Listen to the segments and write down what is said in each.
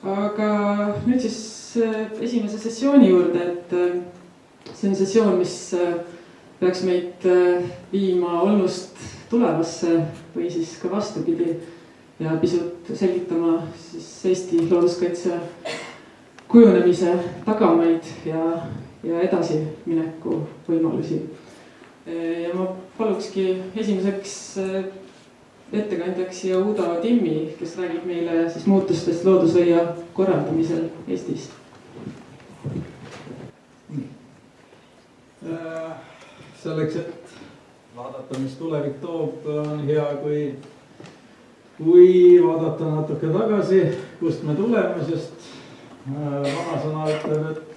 Aga nüüd siis esimese sessiooni juurde, et see on sessioon, mis peaks meid viima olnust tulevasse või siis ka vastupidi ja pisut selgitama siis Eesti looduskaitse kujunemise tagamaid ja edasimineku võimalusi. Ja ma palukski esimeseks ettekandjaks siia Udo Timmi, kes räägib meile siis muutustest loodushoia korraldamisel Eestis. Selleks, et vaadata, mis tulevik toob, on hea, kui vaadata natuke tagasi, kust me tuleme, sest vanasõna ütleb, et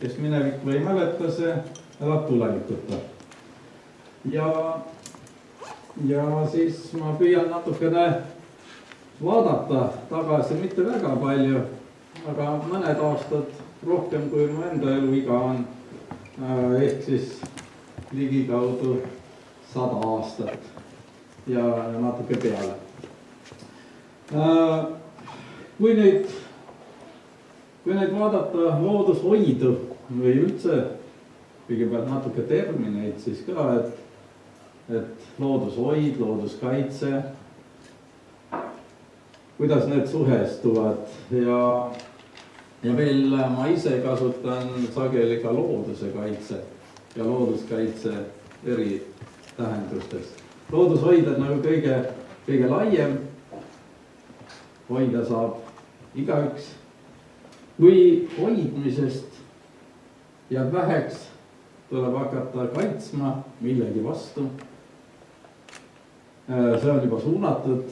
kes minevikku ei mäleta, see elab tulevikuta. Ja siis ma püüan natukene vaadata tagasi, mitte väga palju, aga mõned aastad rohkem kui mu enda eluiga on, ehk siis ligikaudu 100 aastat ja natuke peale. Kui nüüd vaadata loodushoidu või üldse kõigepealt natuke termineid, siis ka, et loodushoid, looduskaitse, kuidas need suhestuvad ja veel ma ise kasutan sageli ka looduse kaitse ja looduskaitse eri tähendustes. Loodushoid on nagu kõige laiem, hoida saab igaüks. Kui hoidmisest jääb väheks, tuleb hakata kaitsma millegi vastu. See on juba suunatud,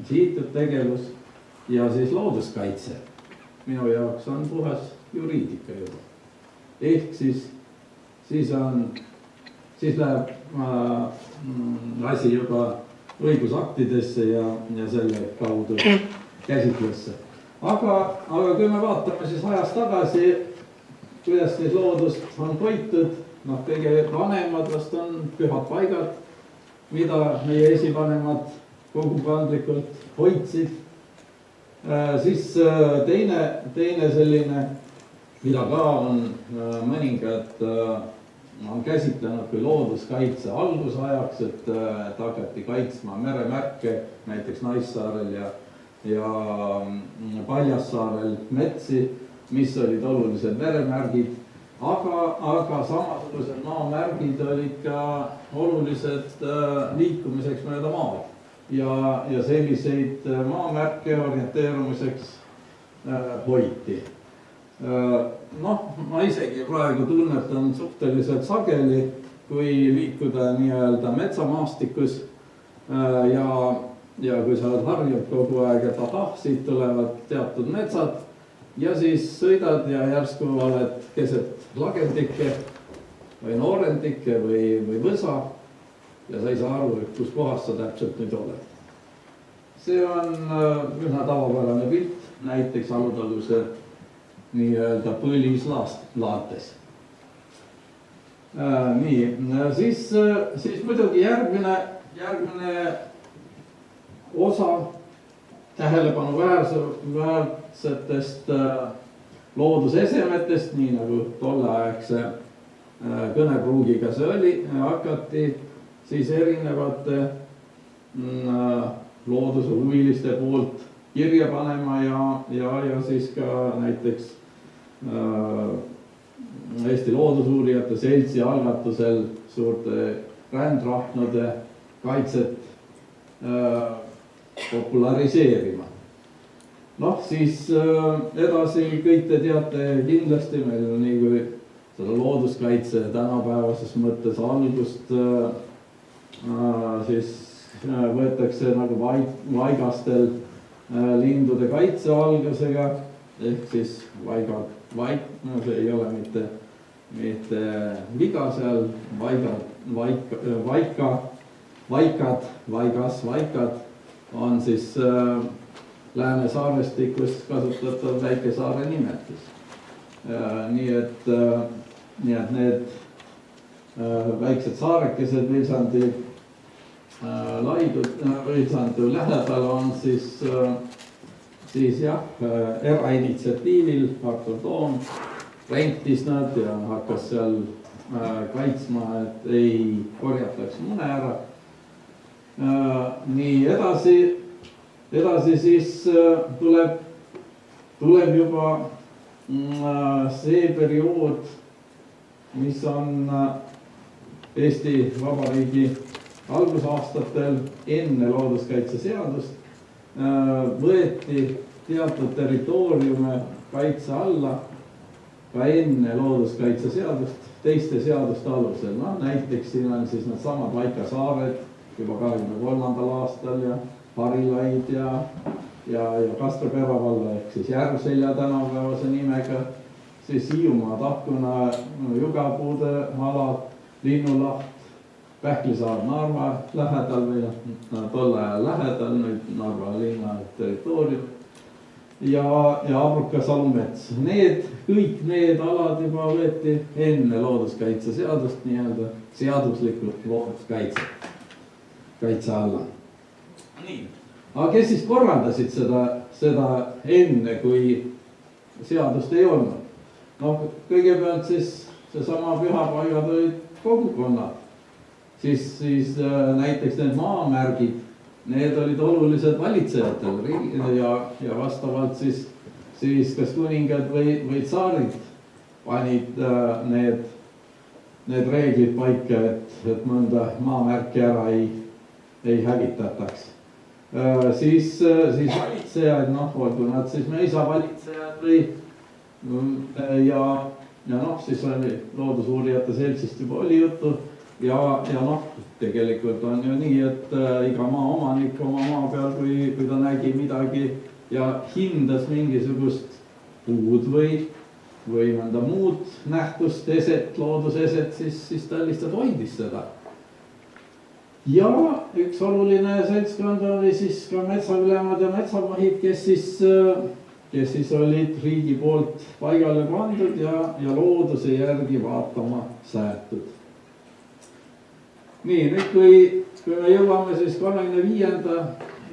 sihitud tegevus ja siis looduskaitse. Minu jaoks on puhas juriidika juba. Ehk siis läheb asi juba õigusaktidesse ja selle kaudu käsitlesse. Aga kui me vaatame siis ajas tagasi, kuidas siis loodust on hoitud, kõige vanemad vast on pühad paigad, mida meie esivanemad kogukondlikult hoidsid. Siis teine selline, mida ka on mõningad on käsitlenud kui looduskaitse algusajaks, et hakati kaitsma meremärke, näiteks Naissaarel ja Paljassaarel metsi, mis olid olulised meremärgid, aga samasugused maamärgid olid ka olulised liikumiseks mööda maad ja selliseid maamärke orienteerumiseks hoiti. Ma isegi praegu tunnetan suhteliselt sageli, kui liikuda nii-öelda metsamaastikus ja kui sa oled harjunud kogu aeg, et siit tulevad teatud metsad ja siis sõidad ja järsku oled keset lagendikke või noorendikke või võsa ja sa ei saa aru, et kus kohas sa täpselt nüüd oled. See on üsna tavapärane pilt, näiteks Alutaluse nii-öelda põlislaantes. Siis muidugi järgmine osa tähelepanu väärsetest loodusesemetest, nii nagu tolleaegse kõnepruugiga see oli, hakati siis erinevate loodushuviliste poolt kirja panema ja siis ka näiteks Eesti Loodusuurijate Seltsi algatusel suurte rändrahnude kaitset populariseerima. Siis edasi kõik te teate kindlasti, meil on nii kui seda looduskaitse tänapäevases mõttes algust siis võetakse nagu vaikastel lindude kaitse algusega, ehk siis see ei ole mitte viga seal, vaikad on siis Lääne saarestikus kasutatav väikesaare nimetus. Nii et need väiksed saarekesed Vilsandu lähedal on siis siis jah, erainitsiatiivil Artur Toom rentis nad ja hakkas seal kaitsma, et ei korjataks mune ära. Nii edasi siis tuleb juba see periood, mis on Eesti Vabariigi algusaastatel enne looduskaitseseadust võeti teatud territooriume kaitse alla ka enne looduskaitseseadust teiste seaduste alusel. No, näiteks siin on siis need samad Vaika saared juba 23. aastal ja Harilaid ja Kastre peravalla ehk siis Järvselja tänapäevase nimega, siis Hiiumaa Tahkuna jugapuude alad, Linnulaht, Pähklisaar Narva lähedal või tol ajal lähedal, nüüd Narva linna territoorium ja Abruka salumets. Kõik need alad juba võeti enne looduskaitseseadust nii-öelda seaduslikult kaitse alla. Nii. Aga kes siis korraldasid seda enne, kui seadust ei olnud? No kõigepealt siis seesama pühapaigad olid kogukonnad. Siis näiteks need maamärgid, need olid olulised valitsejatel ja vastavalt siis kas kuningad või tsaarid panid need reeglid paika, et mõnda maamärki ära ei hävitataks. Siis valitsejad, olgu nad siis mõisavalitsejad siis oli Loodusuurijate Seltsist juba oli juttu ja tegelikult on ju nii, et iga maaomanik oma maa peal, kui ta nägi midagi ja hindas mingisugust puud või mõnda muud nähtust, eset, looduseset, siis ta lihtsalt hoidis seda. Ja üks oluline seltskond oli siis ka metsaülemad ja metsavahid, kes siis olid riigi poolt paigale pandud ja looduse järgi vaatama säätud. Nii, nüüd kui me jõuame siis 35.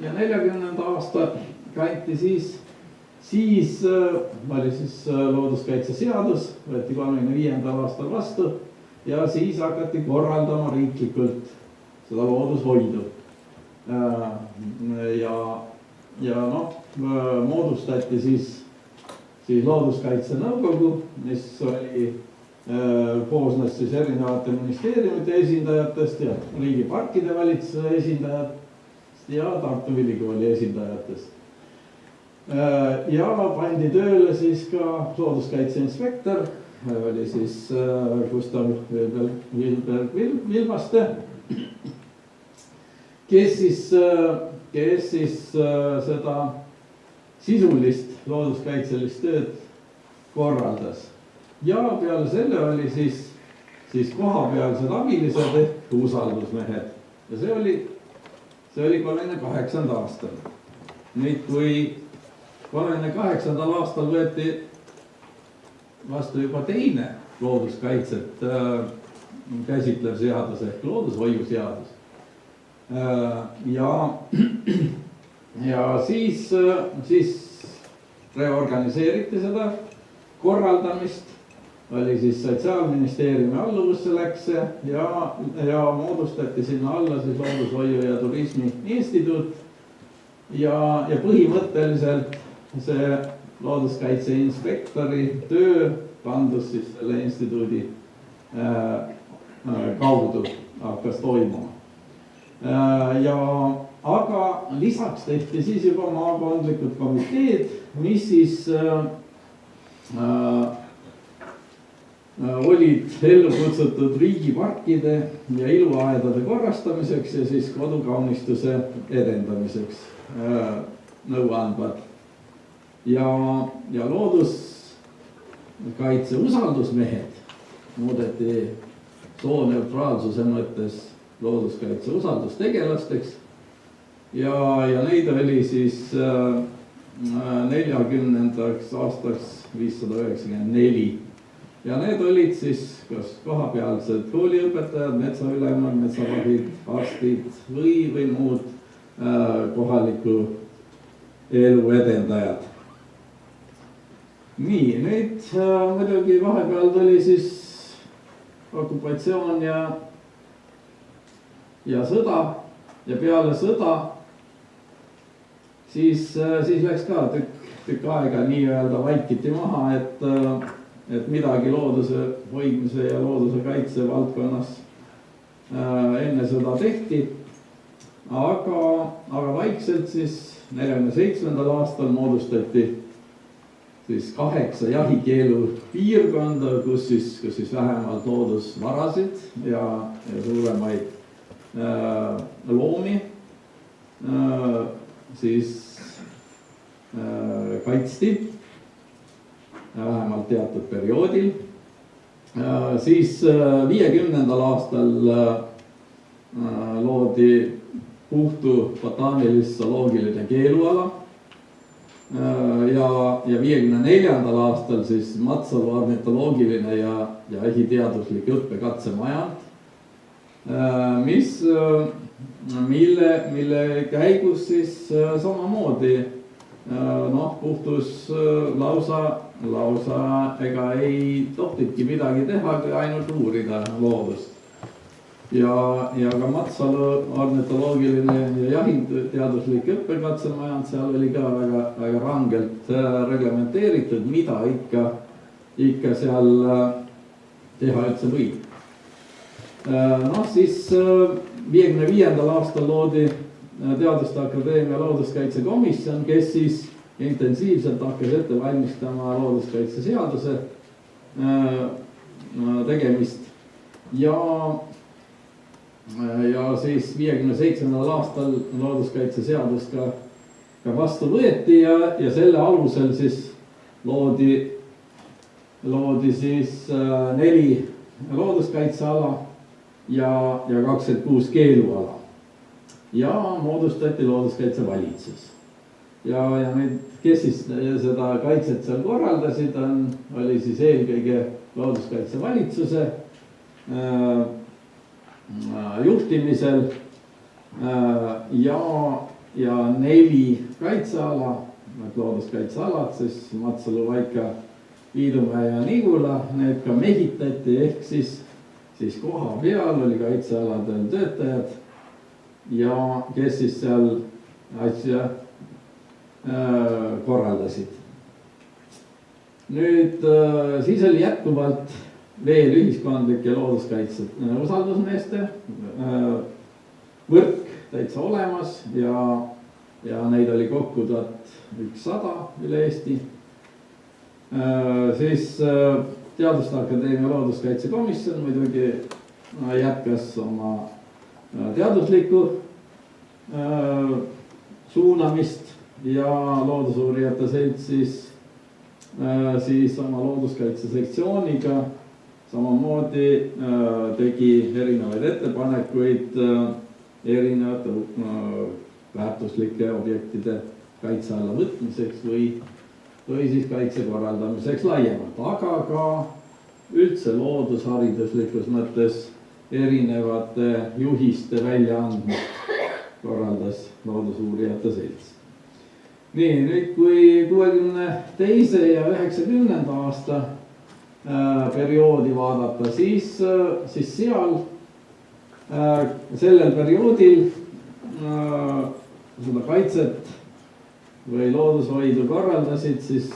ja 40. aasta kanti, siis oli siis looduskaitseseadus, võeti 35. aastal vastu ja siis hakati korraldama riiklikult seda loodushoidu. Ja moodustati siis looduskaitse nõukogu, mis koosnes siis erinevate ministeeriumite esindajatest ja riigiparkide valitsuse esindajatest ja Tartu Ülikooli esindajatest. Ja pandi tööle siis ka looduskaitse inspektor, oli siis Gustav Vilbaste, kes siis seda sisulist looduskaitselist tööd korraldas. Ja peale selle oli siis kohapealsed abilised ehk usaldusmehed ja see oli 38. aastal. Nüüd, kui 38. aastal võeti vastu juba teine looduskaitset käsitlev seadus ehk loodushoiuseadus. Ja siis reorganiseeriti seda korraldamist, oli siis Sotsiaalministeeriumi alluvusse läks ja moodustati sinna alla siis Loodushoiu ja Turismi Instituut ja põhimõtteliselt see looduskaitse inspektori töö kandus siis selle instituudi kaudu hakkas toimuma. Aga lisaks tehti siis juba maakondlikud komiteed, mis siis olid ellu kutsutud riigiparkide ja iluaedade korrastamiseks ja siis kodukaunistuse edendamiseks nõuandvad. Ja looduskaitse usaldusmehed muudeti sooneutraalsuse mõttes looduskaitse usaldustegelasteks ja neid oli siis 40. aastaks 594. Ja need olid siis kas kohapealsed kooliõpetajad, metsaülemad, metsavahid, arstid või muud kohaliku elu edendajad. nii, nüüd muidugi vahepeal tuli siis okupatsioon ja sõda ja peale sõda siis läks ka tükk aega nii-öelda vaikiti maha, et midagi looduse hoidmise ja looduse kaitse valdkonnas enne sõda tehti. Aga vaikselt siis 47. aastal moodustati siis 8 jahikeelu piirkonda, kus siis vähemalt loodusvarasid ja suuremaid loomi siis kaitsti vähemalt teatud perioodil. Siis 50. aastal loodi Puhtu botaanilis-zooloogiline keeluala ja 54. aastal siis Matsalu ornitoloogiline ja ehiteaduslik õppekatsemajand, mille käigus siis samamoodi Puhtus lausa ega ei tohtidki midagi teha, kui ainult uurida loodust. Ja ka Matsalu ornitoloogiline ja jahiteaduslik õppekatsemajand, seal oli ka väga rangelt reglementeeritud, mida ikka seal teha üldse võib. Siis 55. aastal loodi Teaduste Akadeemia looduskaitsekomisjon, kes siis intensiivselt hakkas ette valmistama looduskaitseseaduse tegemist ja siis 57. aastal looduskaitseseadus ka vastu võeti ja selle alusel siis loodi siis 4 looduskaitseala ja 26 keeluala ja moodustati looduskaitsevalitsus. Ja nüüd, kes siis seda kaitset seal korraldasid, oli siis eelkõige looduskaitsevalitsuse juhtimisel ja 4 kaitseala, looduskaitsealad, siis Matsalu, Vaika, Viidumäe ja Nigula, need ka mehitati, ehk siis koha peal oli kaitsealadel töötajad ja kes siis seal asja korraldasid. Nüüd siis oli jätkuvalt veel ühiskondlike looduskaitse usaldusmeeste võrk täitsa olemas ja neid oli kokku 1100 üle Eesti. Siis Teaduste Akadeemia looduskaitsekomisjon muidugi jätkas oma teaduslikku suunamist ja Loodusuurijate Selts siis oma looduskaitse sektsiooniga samamoodi tegi erinevaid ettepanekuid erinevate väärtuslike objektide kaitse alla võtmiseks või siis kaitse korraldamiseks laiemalt, aga ka üldse loodushariduslikus mõttes erinevate juhiste väljaandmist korraldas Loodusuurijate Selts. Nii, nüüd kui 62. ja 90. aasta perioodi vaadata, siis seal sellel perioodil seda kaitset või loodushoidu korraldasid siis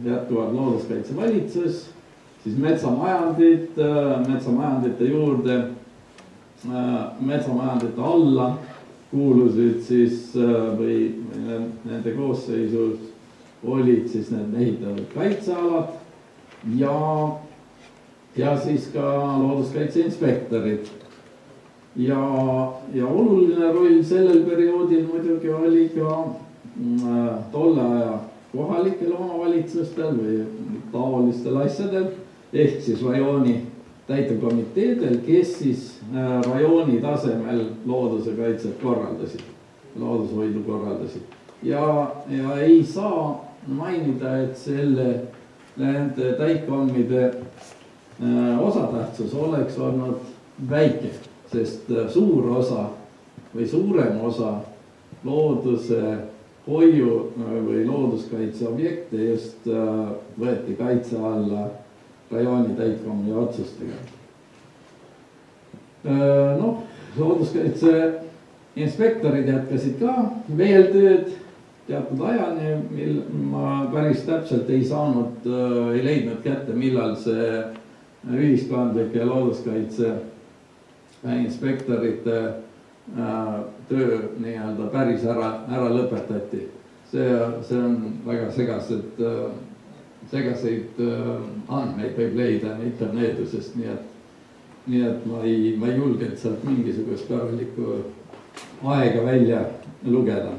jätkuvalt looduskaitsevalitsus, siis metsamajandite juurde, metsamajandite alla kuulusid siis või nende koosseisus olid siis need mehitatud kaitsealad ja siis ka looduskaitseinspektorid. Ja oluline roll sellel perioodil muidugi oli ka tolle aja kohalikel omavalitsustel või taolistel asjadel, ehk siis rajooni täitevkomiteedel, kes siis rajooni tasemel looduse kaitset korraldasid, loodushoidu korraldasid. Ja ei saa mainida, et nende täitkommide osatähtsus oleks olnud väike, sest suur osa või suurem osa looduse hoiu või looduskaitseobjekte just võeti kaitse alla rajooni täitkomi otsustega. Noh, looduskaitse inspektorid jätkasid ka veel tööd teatud ajani, mil ma päris täpselt ei leidnud kätte, millal see ühiskondlike ja looduskaitse inspektorite töö nii-öelda päris ära lõpetati. See on väga segaseid andmeid võib leida internetusest, nii et ma ei julgenud sealt mingisugust korralikku aega välja lugeda.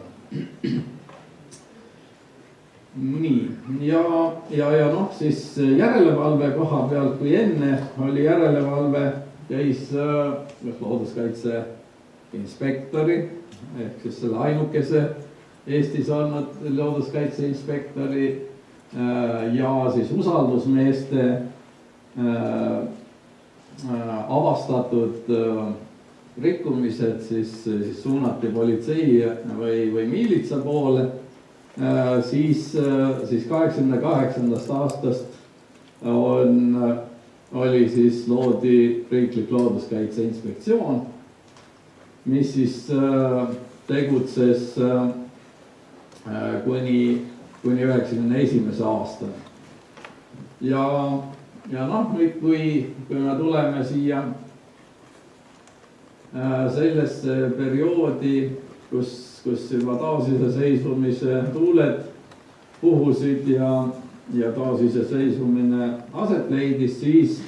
Nii, ja noh, siis järelevalve koha pealt, kui enne oli järelevalve, käis looduskaitse inspektori ehk siis selle ainukese Eestis olnud looduskaitse inspektori ja siis usaldusmeeste avastatud rikkumised siis suunati politsei või miilitsa poole. Siis 88. aastast loodi riiklik looduskaitse inspektsioon, mis siis tegutses kuni 91. aastani. Ja noh, nüüd kui me tuleme siia sellesse perioodi, kus juba taasiseseisvumise tuuled puhusid ja taasiseseisvumine aset leidis, siis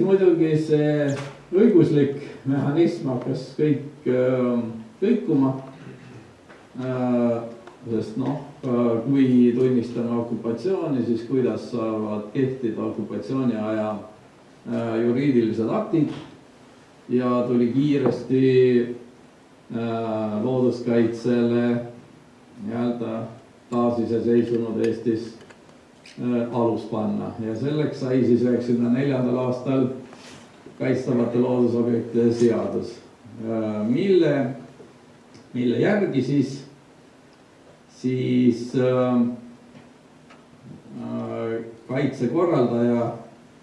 muidugi see õiguslik mehhanism hakkas kõik kõikuma, sest noh, kui tunnistame okupatsiooni, siis kuidas saavad kehtida okupatsiooni aja juriidilised aktid ja tuli kiiresti looduskaitsele nii-öelda taasiseseisvunud Eestis alus panna ja selleks sai siis 94. aastal kaitstavate loodusobjektide seadus, mille järgi siis kaitsekorraldaja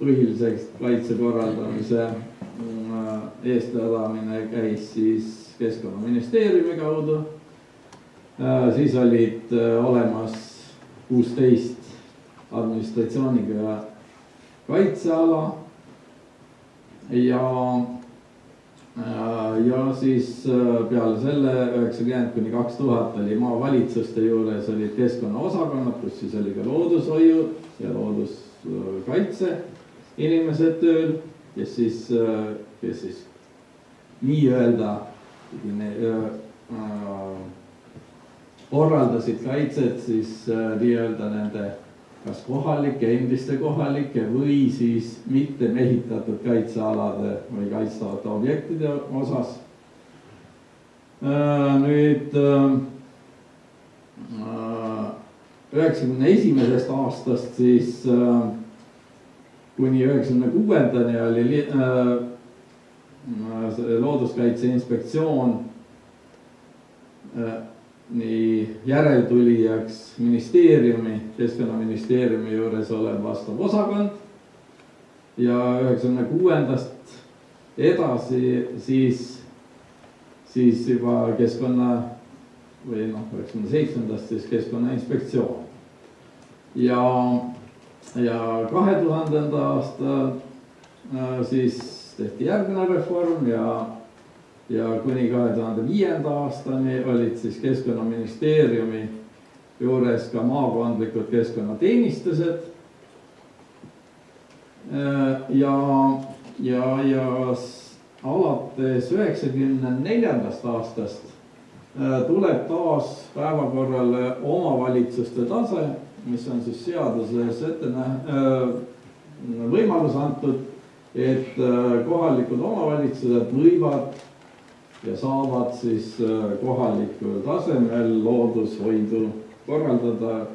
põhiliseks kaitse korraldamise eestvedamine käis siis Keskkonnaministeeriumi kaudu. Siis olid olemas 16 administratsiooniga kaitseala ja siis peale selle 90 kuni 2000 oli maavalitsuste juures olid keskkonnaosakonnad, kus siis oli ka loodushoiu ja looduskaitse inimesed tööl, kes siis nii-öelda korraldasid kaitset siis nii-öelda nende kas kohalike, endiste kohalike või siis mitte mehitatud kaitsealade või kaitstavate objektide osas. Nüüd 91. aastast siis kuni 96. oli looduskaitse inspektsioon nii järeltulijaks ministeeriumi, Keskkonnaministeeriumi juures olev vastav osakond ja 96. edasi siis juba keskkonna või noh, 97. siis Keskkonnainspektsioon ja 2000. aasta siis tehti järgmine reform ja kuni 2005. aastani olid siis Keskkonnaministeeriumi juures ka maakondlikud keskkonnateenistused ja alates 94. aastast tuleb taas päevakorrale omavalitsuste tase, mis on siis seaduses võimalus antud, et kohalikud omavalitsused võivad ja saavad siis kohalikul tasemel loodushoidu korraldada,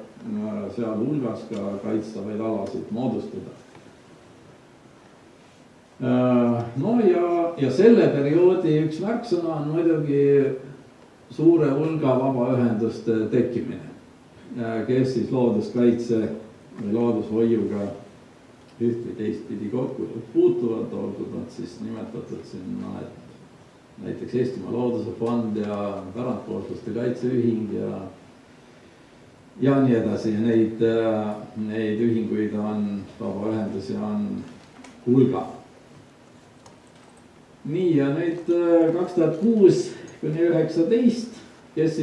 sealhulgas ka kaitstavaid alasid moodustada. No ja selle perioodi üks märksõna on muidugi suure hulga vabaühenduste tekkimine, kes siis looduskaitse või loodushoiuga üht või teistpidi kokku puutuvad, olgu nad siis nimetatud sinna, et näiteks Eestimaa Looduse Fond ja Pärandkoosluste Kaitseühing ja nii edasi. Neid ühinguid on, vabaühendusi on hulga. Nii, ja nüüd 2006–2019, kes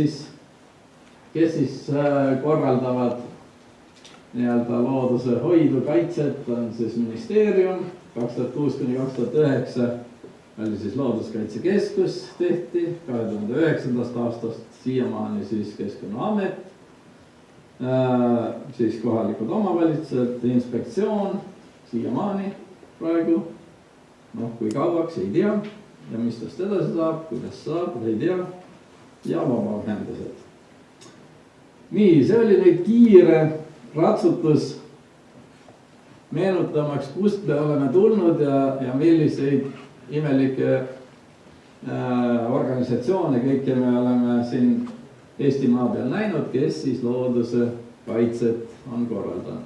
siis korraldavad nii-öelda looduse hoidu, kaitset, on siis ministeerium. 2006–2009 oli siis Looduskaitsekeskus tehti, 2009. aastast siiamaani siis Keskkonnaamet, siis kohalikud omavalitsused, inspektsioon siiamaani praegu. Kui kauaks, ei tea, ja mis tast edasi saab, kuidas saab, ei tea, ja vabaühendused. Nii, see oli nüüd kiire ratsutus meenutamaks, kust me oleme tulnud ja milliseid imelikke organisatsioone kõike me oleme siin Eestimaa peal näinud, kes siis looduse kaitset on korraldanud.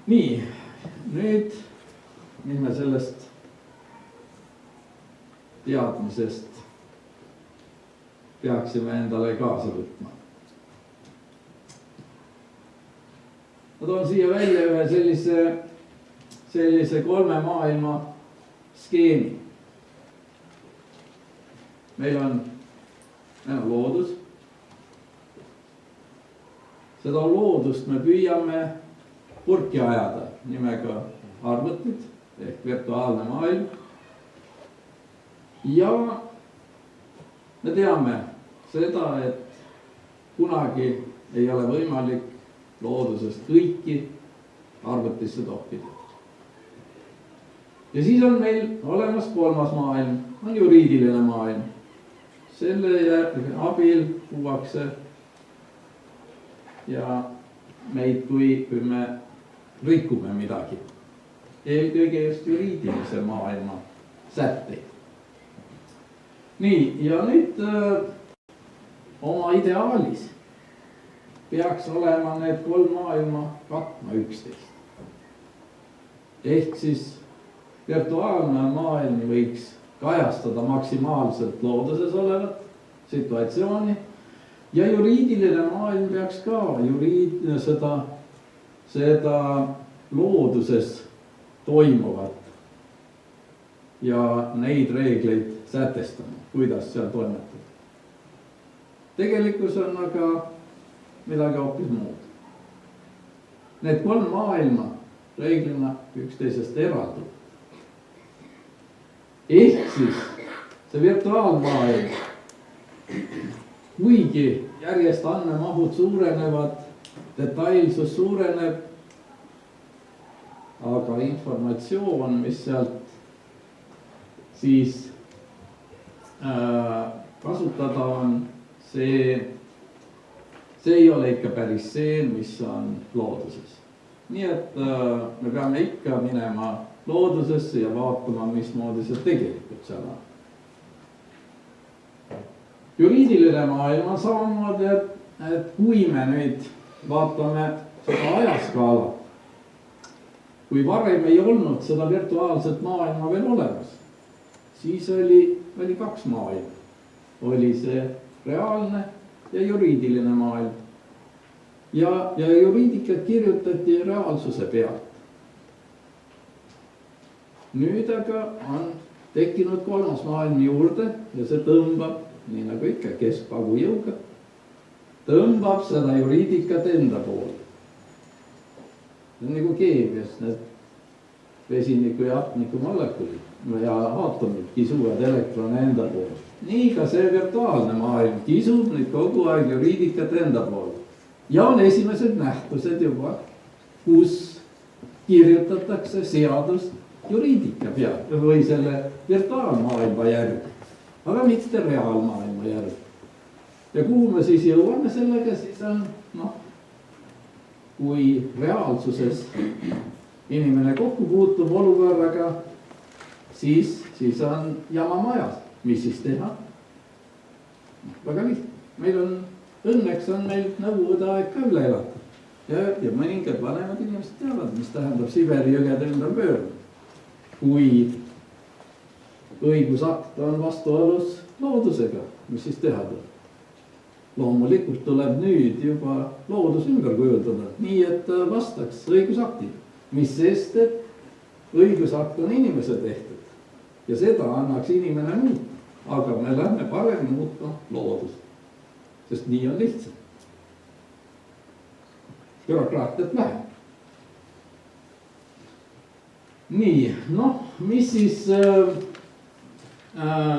Nii, nüüd mis me sellest teadmisest peaksime endale kaasa võtma. Ma toon siia välja ühe sellise 3 maailma skeemi. Meil on loodus. Seda loodust me püüame purki ajada nimega arvutid ehk virtuaalne maailm. Ja me teame seda, et kunagi ei ole võimalik loodusest kõiki arvutisse toppida. Ja siis on meil olemas 3. maailm, on juriidiline maailm. Selle abil kuuakse ja meid, kui me rikume midagi. Eelkõige just juriidilise maailma sätteid. Nii, ja nüüd oma ideaalis peaks olema need 3 maailma katma 11. Ehk siis virtuaalne maailm võiks kajastada maksimaalselt looduses olevat situatsiooni ja juriidiline maailm peaks ka seda looduses toimuvat ja neid reegleid sätestama, kuidas seal toimetada. Tegelikkus on aga midagi hoopis muud. Need 3 maailma reeglina üksteisest eraldub. Ehk siis see virtuaalmaailm, kuigi järjest andmemahud suurenevad, detailsus suureneb, aga informatsioon, mis sealt siis kasutada on, see ei ole ikka päris see, mis on looduses. Nii et me peame ikka minema loodusesse ja vaatama, mismoodi see tegelikult seal on. Juriidiline maailm on samamoodi, et kui me nüüd vaatame seda ajaskaalat, kui varem ei olnud seda virtuaalset maailma veel olemas, siis oli 2 maailma. Oli see reaalne ja juriidiline maailm. Ja juriidikat kirjutati reaalsuse pealt. Nüüd aga on tekkinud 3. maailm juurde ja see tõmbab, nii nagu ikka keskpagu jõuga, tõmbab seda juriidikat enda poole. See on nagu keemias, need vesiniku ja hapniku molekulid ja aatomid kisuvad elektrone enda poole. Nii ka see virtuaalne maailm kisub nüüd kogu aeg juriidikat enda poole. Ja on esimesed nähtused juba, kus kirjutatakse seadust juriidika pealt või selle virtuaalmaailma järgi, aga mitte reaalmaailma järgi. Ja kuhu me siis jõuame sellega, siis on, kui reaalsuses inimene kokku puutub olukorraga, siis on jama majas. mis siis teha? Väga lihtne, meil on, õnneks on meil Nõukogude aeg ka üle elatud. Ja mõningad vanemad inimesed teavad, mis tähendab Siberi jõgede ümber pöörduda. Kui õigusakt on vastuolus loodusega, mis siis teha tuleb? Loomulikult tuleb nüüd juba loodus ümber kujundada, nii et vastaks õigusaktile. Mis sest, et õigusakt on inimese tehtud ja seda annaks inimene muuta. Aga me lähme parem muutma loodust, sest nii on lihtsam. Bürokraatiat vähem. Nii, noh, mis siis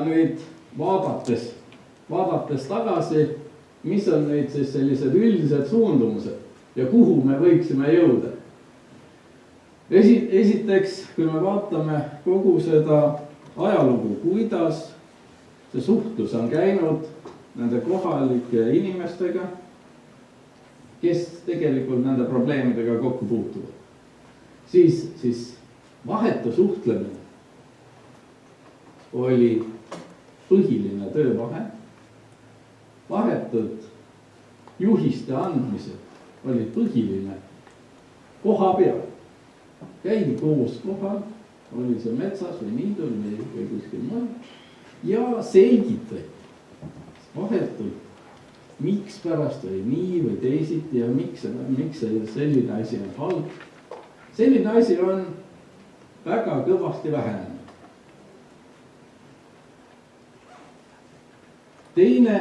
nüüd vaadates tagasi, mis on nüüd siis sellised üldised suundumused ja kuhu me võiksime jõuda? Esiteks, kui me vaatame kogu seda ajalugu, kuidas see suhtlus on käinud nende kohalike inimestega, kes tegelikult nende probleemidega kokku puutuvad, siis vahetu suhtlemine oli põhiline töövahend, vahetud juhiste andmised oli põhiline koha peal. Käidi koos kohal, oli see metsas või niidul või kuskil mujal ja selgitati vahetult, miks pärast oli nii või teisiti ja miks selline asi on halb. Selline asi on väga kõvasti vähenenud. Teine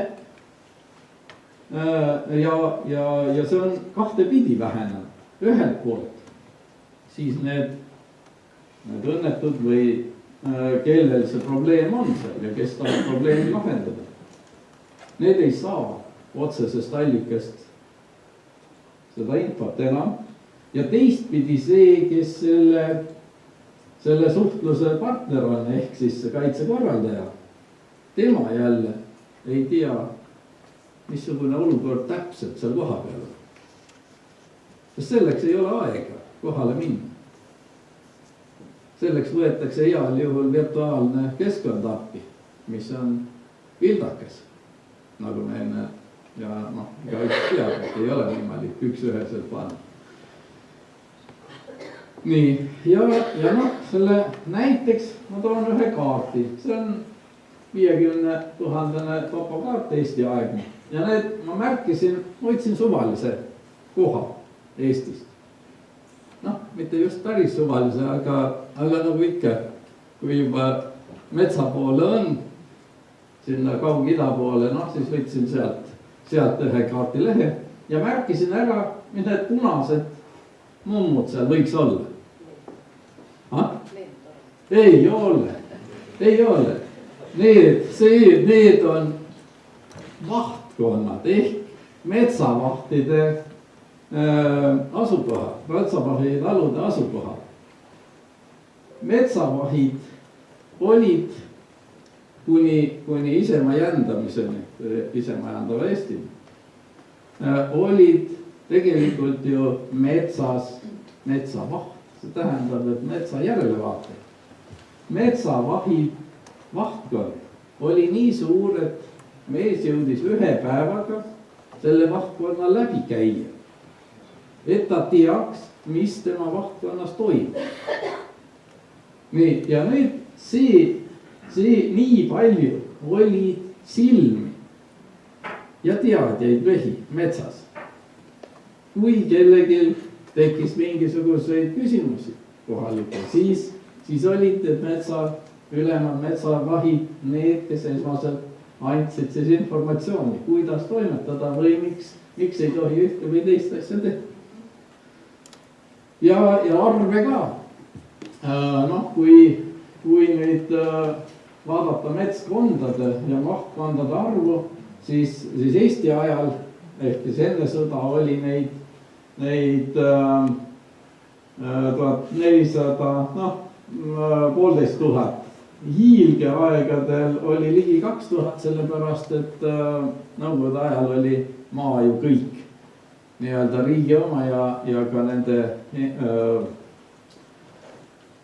ja see on kahtepidi vähenenud. Ühelt poolt siis need õnnetud või kellel see probleem on seal ja kes tahab probleemi lahendada. Need ei saa otsesest allikast seda infot enam. Ja teistpidi see, kes selle suhtluse partner on, ehk siis see kaitsekorraldaja, tema jälle ei tea, missugune olukord täpselt seal koha peal on. Sest selleks ei ole aega kohale minna. Selleks võetakse heal juhul virtuaalne keskkond appi, mis on vildakas, nagu me enne ja igaüks teab, et ei ole võimalik üks-üheselt panna. Nii, ja selle näiteks ma toon ühe kaardi, see on 50 000 topakaart Eesti aegne ja need ma märkisin, võtsin suvalise koha Eestist. Noh, mitte just päris suvalise, aga nagu ikka, kui juba metsa poole on, sinna Kaug-Ida poole, noh siis võtsin sealt ühe kaardilehe ja märkisin ära, mis need punased mummud seal võiks olla. Ei ole. Need on vahtkonnad ehk metsavahtide asukoha, metsavahide talude asukoha. Metsavahid olid kuni isemaa jändamiseni, isemaa jändava Eestini, olid tegelikult ju metsas metsavaht, see tähendab, et metsa järelevaate. Metsavahid, vahtkond oli nii suur, et mees jõudis ühe päevaga selle vahtkonna läbi käia, et ta teaks, mis tema vahtkonnas toimub. Nii, ja nüüd see nii palju oli silmi ja teadjaid mehi metsas. Kui kellelgi tekkis mingisuguseid küsimusi kohalikel, siis olid ülemad metsavahid need, kes esmaselt andsid siis informatsiooni, kuidas toimetada või miks ei tohi ühte või teist asja teha. Ja arve ka. Noh, kui nüüd vaadata metskondade ja mahtkondade arvu, siis Eesti ajal ehk siis enne sõda oli neid 1400, 1500. Hiilgeaegadel oli ligi 2000, sellepärast et Nõukogude ajal oli maa ju kõik nii-öelda riigi oma ja ka nende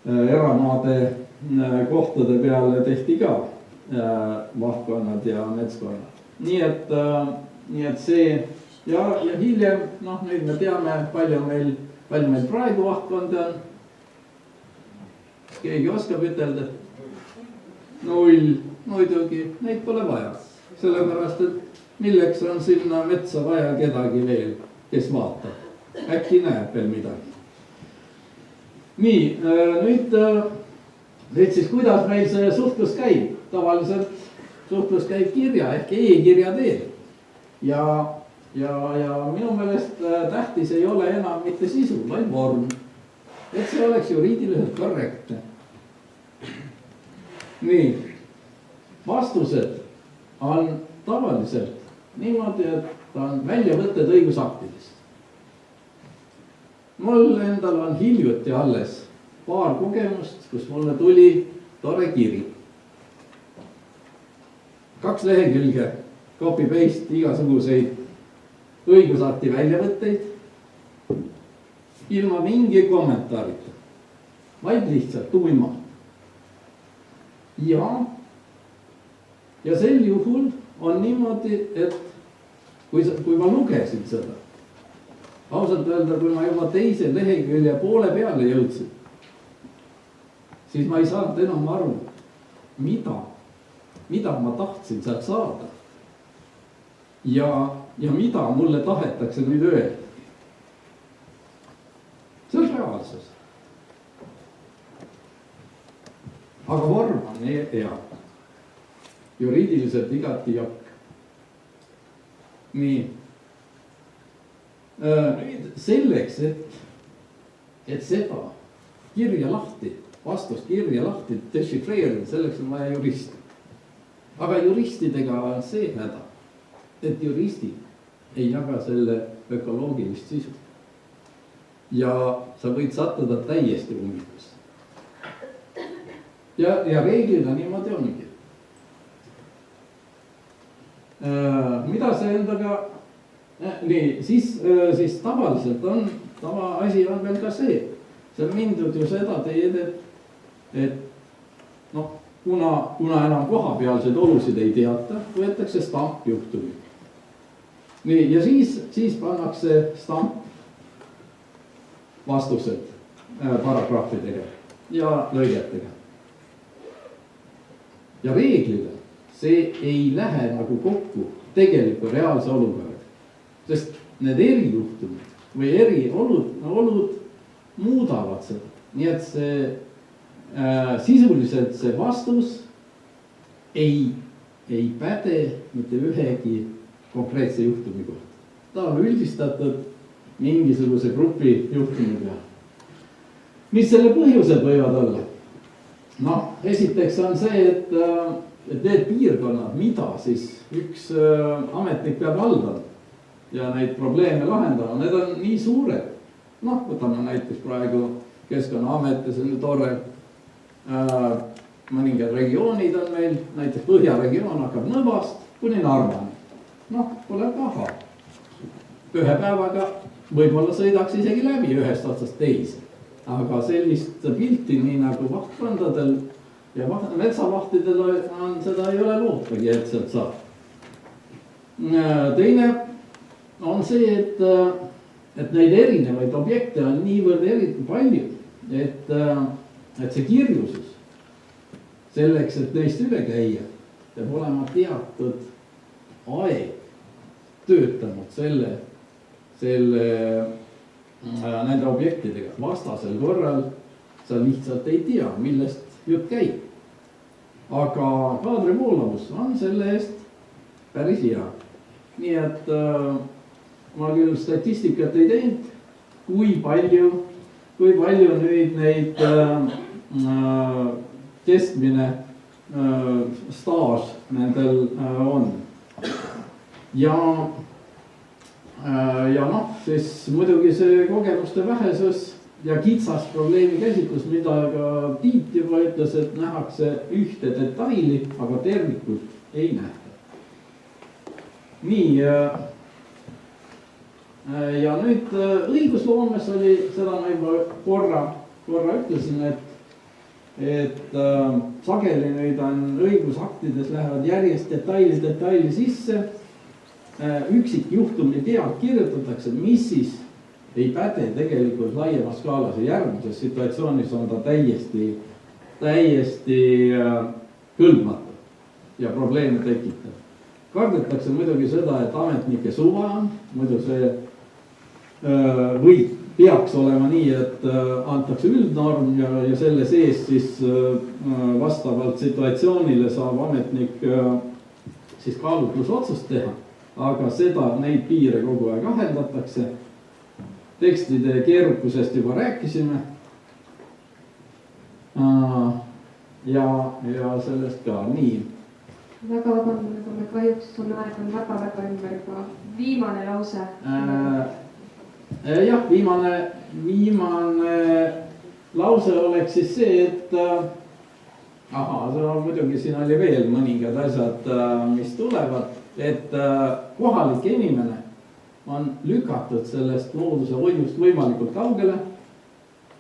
eramaade kohtade peale tehti ka vahtkonnad ja metskonnad. Nii et see ja hiljem, noh, nüüd me teame, palju meil praegu vahtkonde on. Keegi oskab ütelda? 0, muidugi, neid pole vaja. Sellepärast, et milleks on sinna metsa vaja kedagi veel, kes vaatab. Äkki näeb veel midagi. Nii, nüüd siis kuidas meil see suhtlus käib? Tavaliselt suhtlus käib kirja ehk e-kirja teel. Ja minu meelest tähtis ei ole enam mitte sisu, vaid vorm. Et see oleks juriidiliselt korrektne. Nii, vastused on tavaliselt niimoodi, et on väljavõtted õigusaktidest. Mul endal on hiljuti alles paar kogemust, kus mulle tuli tore kiri. 2 lehekülge, copy-paste, igasuguseid õigusakti väljavõtteid, ilma mingi kommentaarita, vaid lihtsalt tuima. Ja sel juhul on niimoodi, et kui ma lugesin seda, ausalt öelda, kui ma juba teise lehekülje poole peale jõudsin, siis ma ei saanud enam aru, mida ma tahtsin sealt saada. Ja mida mulle tahetakse nüüd öelda. See on reaalsus. Aga vorm on hea. Juriidiliselt igati jokk. Nii. Nüüd selleks, et seda kirja lahti, vastust kirja lahti dešifreerida, selleks on vaja juristi. Aga juristidega on see häda, et juristid ei jaga selle ökoloogilist sisu. Ja sa võid sattuda täiesti ummikusse. Ja reeglina niimoodi ongi. Mida see endaga... Nii, siis tavaliselt on, asi on veel ka see. See on mindud ju seda teed, et noh, kuna enam kohapealseid olusid ei teata, võetakse stampjuhtumi. Nii, ja siis pannakse stamp vastused paragrahvidega ja lõigetega. Ja reeglile see ei lähe nagu kokku tegeliku reaalse olukorraga. Sest need erijuhtumid või eriolud muudavad seda. Nii et see sisuliselt see vastus ei päde mitte ühegi konkreetse juhtumi kohta. Ta on üldistatud mingisuguse grupi juhtumi peale. Mis selle põhjused võivad olla? Noh, esiteks on see, et need piirkonnad, mida siis üks ametnik peab haldama ja neid probleeme lahendama, need on nii suured. Noh, võtame näiteks praegu Keskkonnaamet ja see on tore. Mõningad regioonid on meil, näiteks Põhjaregioon hakkab Nõvast kuni Narvani. Noh, pole paha. Ühe päevaga võib-olla sõidaks isegi läbi ühest otsast teise. Aga sellist pilti nii nagu vahtkondadel ja metsavahtidel on, seda ei ole lootagi, et sealt saab. Teine on see, et neid erinevaid objekte on niivõrd palju, et see kirjusus selleks, et neist üle käia, peab olema teatud aeg töötanud nende objektidega. Vastasel korral sa lihtsalt ei tea, millest jutt käib. Aga kaadrivoolavus on selle eest päris hea. Nii et ma küll statistikat ei teinud, kui palju nüüd neid keskmine staaž nendel on. Ja noh, siis muidugi see kogemuste vähesus ja kitsas probleemi käsitlus, mida ka Tiit juba ütles, et nähakse ühte detaili, aga tervikut ei nähta. Nii, ja nüüd õigusloomes oli, seda ma juba korra ütlesin, et sageli nüüd on õigusaktides lähevad järjest detaili sisse. Üksikjuhtumi pealt kirjutatakse, mis siis ei päde tegelikult laiemas skaalas ja järgmises situatsioonis on ta täiesti kõlbmatu ja probleeme tekitab. Kardetakse muidugi seda, et ametnike suva on, muidu see peaks olema nii, et antakse üldnorm ja selle sees siis vastavalt situatsioonile saab ametnik siis kaalutlusotsust teha. Aga neid piire kogu aeg aheldatakse. Tekstide keerukusest juba rääkisime. Ja sellest ka nii. Väga vabandan, aga me kahjuks sul aeg on väga ümber juba. Viimane lause. Jah, viimane lause oleks siis see, et muidugi siin oli veel mõningad asjad, mis tulevad. Et kohalik inimene on lükatud sellest looduse hoiust võimalikult kaugele.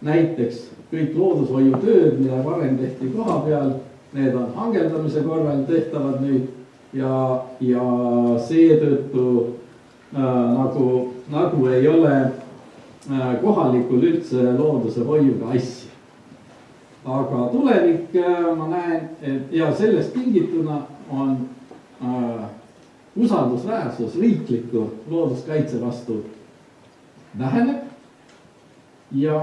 Näiteks kõik loodushoiutööd, mida varem tehti koha peal, need on hangeldamise korral tehtavad nüüd ja seetõttu nagu ei ole kohalikul üldse looduse hoiuga asja. Aga tulevik ma näen, et ja sellest tingituna on usaldusväärsus riikliku looduskaitse vastu väheneb ja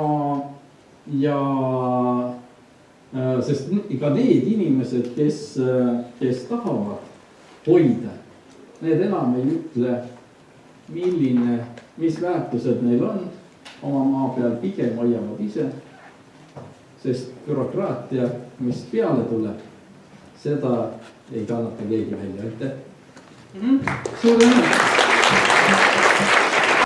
sest ka need inimesed, kes tahavad hoida, need enam ei ütle, mis väärtused neil on oma maa peal, pigem hoiavad ise, sest bürokraatia, mis peale tuleb, seda ei kannata keegi välja, aitäh. Suur tänu.